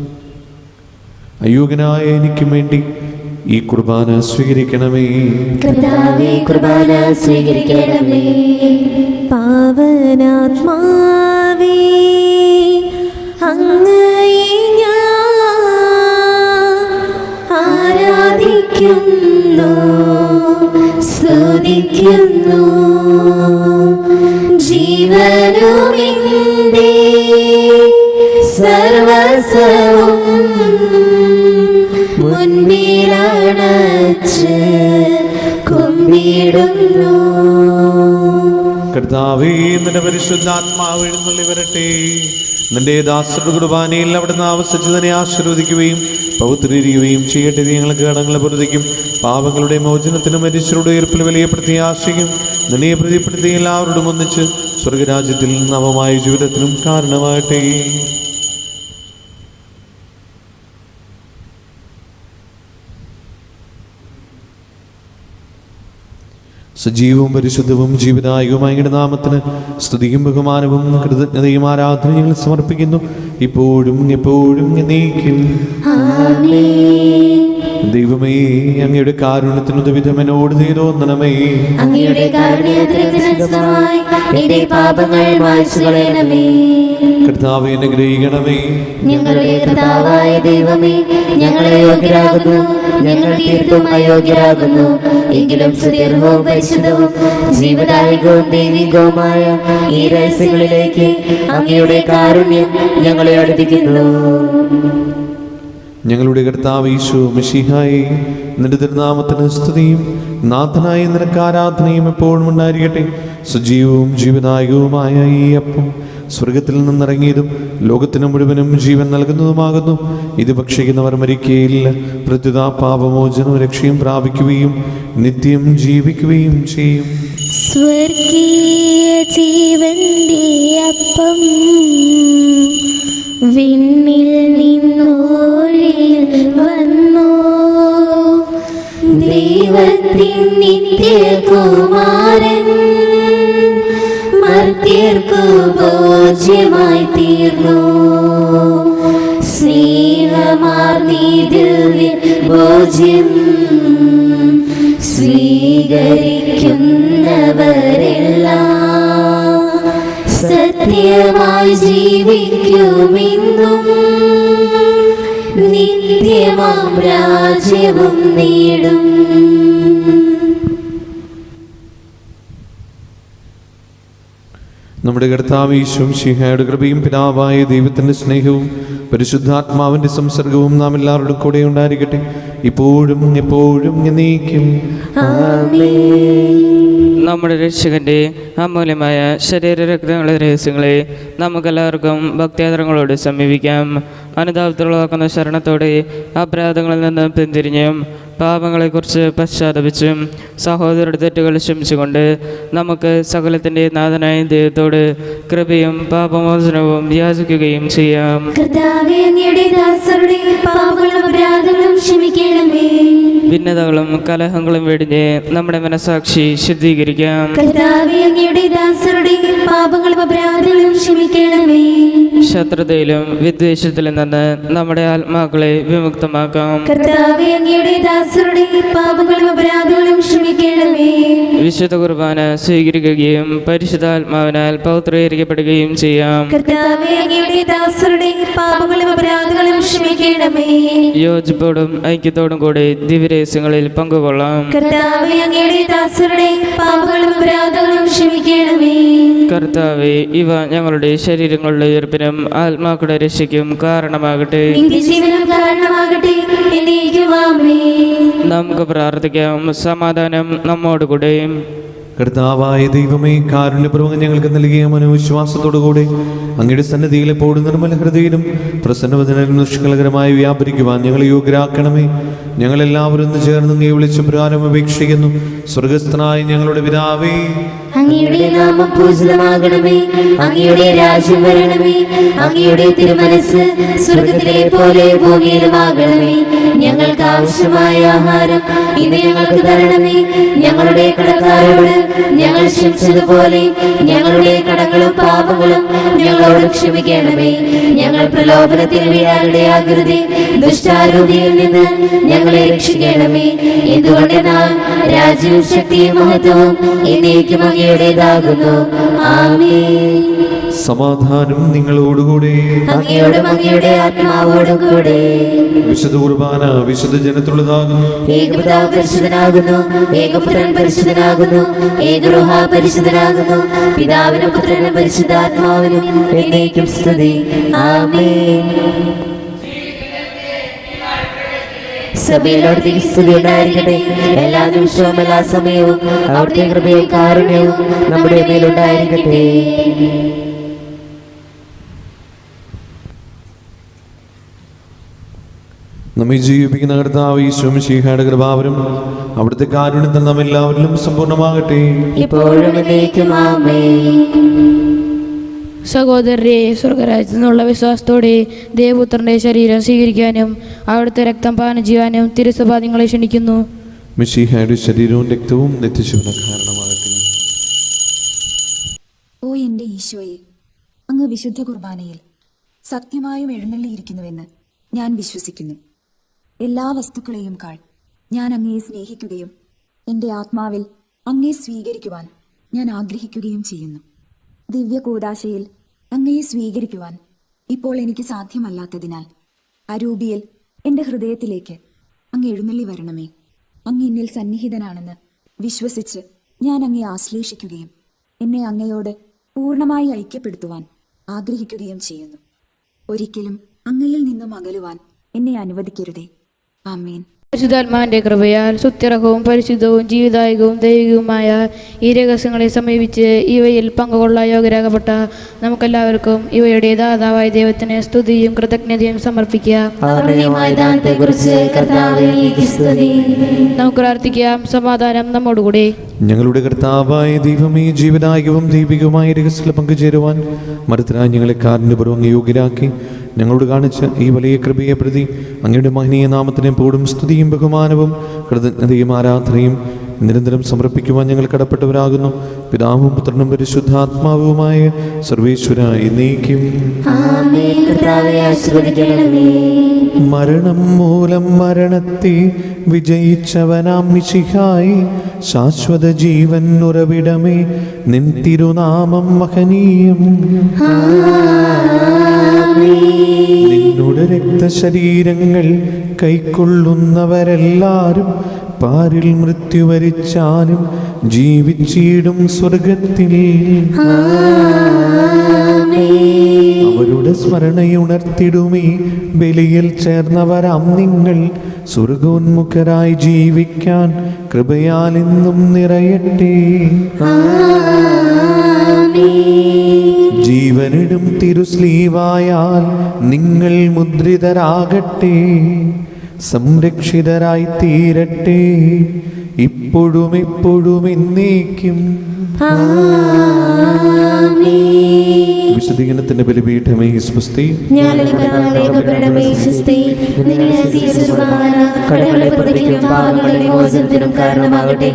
അയോഗ്യനായ എനിക്കും വേണ്ടി ഈ കുർബാന സ്വീകരിക്കണമേ. കർത്താവേ, കുർബാന സ്വീകരിക്കണമേ. പാവനാത്മാവേ അങ്ങയെ ഞാൻ ആരാധിക്കുന്നു സ്തുതിക്കുന്നു. ജീവനുമെന്റെ സർവസ്വവും മുൻപിലണച്ച് കുമ്പിടുന്നു. കർത്താവേ, നിന്റെ പരിശുദ്ധാത്മാവ് എഴുന്നള്ളി വരട്ടെ. നിന്റെ ദാസരുടെ കുർബാനയിൽ അവിടുന്ന് ആവസിച്ചതിനെ ആശീർവദിക്കുകയും പൗത്രീകരിക്കുകയും ചെയ്യട്ടെ. ഞങ്ങൾക്ക് കടങ്ങളെ പൊറുതിക്കും പാപങ്ങളുടെ മോചനത്തിനും മരിച്ചവരുടെ ഉയർപ്പിൽ വലിയ പ്രത്യാശയും നിന്നെ പ്രതിപ്പെടുത്തി എല്ലാവരോടും ഒന്നിച്ച് സ്വർഗരാജ്യത്തിൽ നവമായ ജീവിതത്തിനും കാരണമാകട്ടെ. സജീവവും പരിശുദ്ധവും ജീവദായകവുമായ അങ്ങയുടെ നാമത്തിന് സ്തുതിയും ബഹുമാനവും കൃതജ്ഞതയും ആരാധനയും ഞങ്ങൾ സമർപ്പിക്കുന്നു, ഇപ്പോഴും എപ്പോഴും എന്നേക്കും. ദൈവമേ, അങ്ങയുടെ കാരുണ്യത്തിന് ഉദവിധം എന്നോട് തോന്നണമേ. അങ്ങയുടെ കാരുണ്യത്തിനനുസരിതമായി എന്റെ പാപങ്ങൾ മായ്ച്ചു കളയണമേ. കർത്താവേ, അനുഗ്രഹിക്കണമേ. ഞങ്ങളുടെ കർത്താവായ ദൈവമേ, ഞങ്ങളെ യോഗ്യരാകുന്നു, ഞങ്ങൾ തീർത്തും അയോഗ്യരാകുന്നു. എങ്കിലും സുദീർഘവും പരിശുദ്ധവും ജീവദായകവും ദൈവികവുമായ ഈ രഹസ്യങ്ങളിലേക്ക് അങ്ങയുടെ കാരുണ്യം ഞങ്ങളെ അടുപ്പിക്കുന്നു. ഞങ്ങളുടെ കർത്താവ് ഈശോ മിശിഹായേ, നിന്റെ തിരുനാമത്തിന് സ്തുതിയും നാഥനായ നിനക്ക് ആരാധനയും എപ്പോഴും ഉണ്ടായിരിക്കട്ടെ. സജീവവും ജീവദായകവുമായ ഈ അപ്പം സ്വർഗത്തിൽ നിന്നിറങ്ങിയതും ലോകത്തിന് മുഴുവനും ജീവൻ നൽകുന്നതുമാകുന്നു. ഇത് ഭക്ഷിക്കുന്നവർ മരിക്കുകയില്ല, പ്രത്യുത പാപമോചനവും രക്ഷയും പ്രാപിക്കുകയും നിത്യം ജീവിക്കുകയും ചെയ്യും. സ്വർഗീയ ജീവന്റെ അപ്പം വിണ്ണിൽ നിന്നോഴിൽ വന്നു, ദൈവത്തിൻ നിത്യകുമാരൻ മർത്യർക്കു ഭോജ്യമായി തീർന്നു. സ്നേഹമാർന്നീ ദിവ്യ ഭോജ്യം സ്വീകരിക്കുന്നവരെല്ലാം സത്യമായി ജീവിക്കുമെന്നും നിത്യമാം രാജ്യവും നേടും. നമ്മുടെ കർത്താവ് ഈശോ മിശിഹായുടെ കൃപയും പിതാവായ ദൈവത്തിൻ്റെ സ്നേഹവും പരിശുദ്ധാത്മാവിൻ്റെ സംസർഗവും നാം എല്ലാവരുടെ കൂടെ ഉണ്ടായിരിക്കട്ടെ, ഇപ്പോഴും എപ്പോഴും എന്നേക്കും. നമ്മുടെ രക്ഷകന്റെ അമൂല്യമായ ശരീരരക്തങ്ങളുടെ രഹസ്യങ്ങളെ നമുക്കെല്ലാവർക്കും ഭക്തിയാദരങ്ങളോട് സമീപിക്കാം. അനുതാപത്തിലുള്ളതാക്കുന്ന ശരണത്തോടെ അപരാധങ്ങളിൽ നിന്ന് പിന്തിരിഞ്ഞും പാപങ്ങളെക്കുറിച്ച് പശ്ചാത്തപിച്ചും സഹോദരരുടെ തെറ്റുകൾ ക്ഷമിച്ചുകൊണ്ട് നമുക്ക് സകലത്തിൻ്റെ നാഥനായ ദൈവത്തോട് കൃപയും പാപമോചനവും യാചിക്കുകയും ചെയ്യാം. കർത്താവേ, അങ്ങയുടെ ദാസരുടെ പാപങ്ങളും അപരാധങ്ങളും ക്ഷമിക്കണമേ. ഭിന്നതകളും കലഹങ്ങളും വെടിഞ്ഞ് നമ്മുടെ മനസാക്ഷി ശുദ്ധീകരിക്കാം. കർത്താവേ, അങ്ങയുടെ ദാസരുടെ പാപങ്ങളും അപരാധങ്ങളും ക്ഷമിക്കണമേ. ശത്രുതയിലും വിദ്വേഷത്തിലും നിന്ന് നമ്മുടെ ആത്മാക്കളെ വിമുക്തമാക്കാം. കർത്താവേ, അങ്ങയുടെ ദാസരുടെ പാപങ്ങളും അപരാധങ്ങളും ക്ഷമിക്കണമേ. വിശുദ്ധ കുർബാന സ്വീകരിക്കുകയും പരിശുദ്ധാത്മാവിനാൽ പൗത്രീകരിക്കപ്പെടുകയും ചെയ്യാം. കർത്താവേ, അങ്ങയുടെ ദാസരുടെ പാപങ്ങളും അപരാധങ്ങളും ക്ഷമിക്കണമേ. യോജിപ്പോടും ഐക്യത്തോടും കൂടി ദിവ്യരഹസ്യങ്ങളിൽ പങ്കുകൊള്ളാം. കർത്താവേ, അങ്ങയുടെ ദാസരുടെ പാപങ്ങളും അപരാധങ്ങളും ക്ഷമിക്കണമേ. കർത്താവേ, ഇവ ഞങ്ങളുടെ ശരീരങ്ങളുടെ ഉയർപ്പിനും ആത്മാക്കളുടെ രക്ഷയ്ക്കും കാരണമാകട്ടെ. നിത്യജീവനും കാരണമാകട്ടെ. എന്നേക്കും ആമേൻ. നമുക്ക് പ്രാർത്ഥിക്കാം. സമാധാനം നമ്മോടുകൂടെ. കർത്താവായ ദൈവമേ, കാരുണ്യപൂർവ്വം ഞങ്ങൾക്ക് നൽകിയ മനോവിശ്വാസത്തോടുകൂടെ അങ്ങയുടെ സന്നിധിയിൽ എപ്പോഴും നിർമ്മല ഹൃദയനും പ്രസന്നവദനും നിഷ്കളങ്കരമായി വ്യാപരിക്കുവാൻ ഞങ്ങളെ യോഗ്യരാക്കണമേ. ഞങ്ങളെല്ലാവരും ഒന്ന് ചേർന്ന് അങ്ങയെ വിളിച്ച് പ്രകാരം അപേക്ഷിക്കുന്നു. സ്വർഗസ്ഥനായ ഞങ്ങളുടെ പിതാവേ, അങ്ങയുടെ നാമം പൂജിതമാകണമേ. അങ്ങയുടെ രാജ്യം വരണമേ. അങ്ങയുടെ തിരുമനസ് സ്വർഗത്തിലെ പോലെ ഭൂമിയിലുമാകണമേ. ഞങ്ങൾക്ക് ആവശ്യമായ ആഹാരം ഇന്ന് ഞങ്ങൾക്ക് തരണമേ. ഞങ്ങളുടെ കടക്കാരോട് ഞങ്ങൾ ക്ഷമിച്ചതുപോലെ ഞങ്ങളുടെ കടങ്ങളും പാപങ്ങളും ഞങ്ങളോട് ക്ഷമിക്കണമേ. ഞങ്ങൾ പ്രലോഭനത്തിൽ വീഴാനിടയാകരുതേ. ദുഷ്ടാരൂപിയിൽ നിന്ന് ഞങ്ങളെ രക്ഷിക്കണമേ. എന്തുകൊണ്ടെന്നാൽ രാജ്യവും ശക്തിയും മഹത്വവും എന്നേക്കും അങ്ങയുടേതാകുന്നു. ആമേൻ. സമാധാനം നിങ്ങളോടുകൂടെ. അങ്ങയോടും അങ്ങയുടെ ആത്മാവോടും കൂടെ. വിശുദ്ധ കുർബാന വിശുദ്ധ ജനത്തുള്ളതാകുന്നു. ഏകപിതാവ് പരിശുദ്ധനാകുന്നു, ഏകപുത്രൻ പരിശുദ്ധനാകുന്നു, ഏകരൂഹ പരിശുദ്ധനാകുന്നു. പിതാവിനും പുത്രനും പരിശുദ്ധാത്മാവിനും എന്നേക്കും സ്തുതി. ആമേൻ. സഭയിലോട് സ്തുതി ഉണ്ടായിരിക്കട്ടെ. എല്ലാ നിമിഷവും എല്ലാ സമയവും അവിടുത്തെ കൃപയും കാരുണ്യവും നമ്മുടെ മേലുണ്ടായിരിക്കട്ടെ. നമ്മെ ജീവിപ്പിക്കുന്ന കർത്താവ് ഈശോ മിശിഹായുടെ കൃപാവരും അവിടുത്തെ കാരുണ്യത്തിൽ നാം എല്ലാവരിലും സമ്പൂർണ്ണമാകട്ടെ. ഇപ്പോഴും എന്നേക്കും ആമേൻ. സഹോദരരെ, സ്വർഗരാജ്യത്തു നിന്നുള്ള വിശ്വാസത്തോടെ ദേവപുത്രന്റെ ശരീരം സ്വീകരിക്കാനും അവിടുത്തെ രക്തം പാനം ചെയ്യാനും തിരുസഭ നിങ്ങളെ ക്ഷണിക്കുന്നു. മിശിഹായുടെ ശരീരവും രക്തവും നിത്യജീവന കാരണമാകട്ടെ. ഓ എൻ്റെ ഈശോയെ, അങ്ങ് വിശുദ്ധ കുർബാനയിൽ സത്യമായും എഴുന്നള്ളിയിരിക്കുന്നുവെന്ന് ഞാൻ വിശ്വസിക്കുന്നു. എല്ലാ വസ്തുക്കളെയും കാൾ ഞാൻ അങ്ങയെ സ്നേഹിക്കുകയും എൻ്റെ ആത്മാവിൽ അങ്ങയെ സ്വീകരിക്കുവാൻ ഞാൻ ആഗ്രഹിക്കുകയും ചെയ്യുന്നു. ദിവ്യ കൂദാശയിൽ അങ്ങയെ സ്വീകരിക്കുവാൻ ഇപ്പോൾ എനിക്ക് സാധ്യമല്ലാത്തതിനാൽ അരൂപിയിൽ എൻ്റെ ഹൃദയത്തിലേക്ക് അങ്ങ് എഴുന്നള്ളി വരണമേ. അങ്ങ് എന്നിൽ സന്നിഹിതനാണെന്ന് വിശ്വസിച്ച് ഞാൻ അങ്ങയെ ആശ്ലേഷിക്കുകയും എന്നെ അങ്ങയോട് പൂർണ്ണമായി ഐക്യപ്പെടുത്തുവാൻ ആഗ്രഹിക്കുകയും ചെയ്യുന്നു. ഒരിക്കലും അങ്ങയിൽ നിന്നും അകലുവാൻ എന്നെ അനുവദിക്കരുതേ. ആമേൻ. പരിശുദ്ധാത്മാവിന്റെ കൃപയാൽ സുത്യർഹവും പരിശുദ്ധവും ജീവിതായകവും ദൈവികവുമായ ഈ രഹസ്യങ്ങളെ സമീപിച്ച് ഇവയിൽ പങ്കുകൊള്ളാൻ യോഗ്യരാകപ്പെട്ട നമുക്കെല്ലാവർക്കും ഇവയുടെ ദാതാവായ ദൈവത്തിന് സ്തുതിയും കൃതജ്ഞതയും സമർപ്പിക്കാം. നമുക്ക് പ്രാർത്ഥിക്കാം. സമാധാനം നമ്മോടുകൂടെ. ഞങ്ങളുടെ കർത്താവായ ദൈവമേ, ജീവനായകവും ദൈവികവുമായ രഹസ്യത്തിൽ പങ്കുചേരുവാൻ മറുത്തരായി ഞങ്ങളെ കാരുണ്യപൂർവ്വം യോഗ്യരാക്കി ഞങ്ങളോട് കാണിച്ച ഈ വലിയ കൃപയെ പ്രതി അങ്ങയുടെ മഹനീയ നാമത്തിന് എപ്പോഴും സ്തുതിയും ബഹുമാനവും കൃതജ്ഞതയും ആരാധനയും നിരന്തരം സമർപ്പിക്കുവാൻ ഞങ്ങൾ കടപ്പെട്ടവരാകുന്നു. പിതാവും പുത്രനും പരിശുദ്ധാത്മാവുമായ സർവേശ്വര എന്നേക്കും. മരണം മൂലം മരണത്തെ വിജയിച്ചവനാം മിശിഹായി, ശാശ്വത ജീവൻ ഉറവിടമേ, നിൻ തിരുനാമം മഹനീയം. നിന്നുടെ രക്തശരീരങ്ങൾ കൈക്കൊള്ളുന്നവരെല്ലാരും പാരിൽ മൃത്യു വരിച്ചാലും ജീവിച്ചിടും സ്വർഗത്തിൽ. അവരുടെ സ്മരണയുണർത്തിടുമേ ബലിയിൽ ചേർന്നവരാം നിങ്ങൾ. സ്വർഗോന്മുഖരായി ജീവിക്കാൻ കൃപയാൽ എന്നും നിറയട്ടെ. ജീവനിടും തിരുസ്ലീവായാൽ നിങ്ങൾ മുദ്രിതരാകട്ടെ. സംരക്ഷിതരായി തീരട്ടെ ഇപ്പോഴും എപ്പോഴും എന്നേക്കും. വിശുദ്ധീകരണത്തിന്റെ ബലിപീഠമേ സ്വസ്തി. കാരണമാകട്ടെ.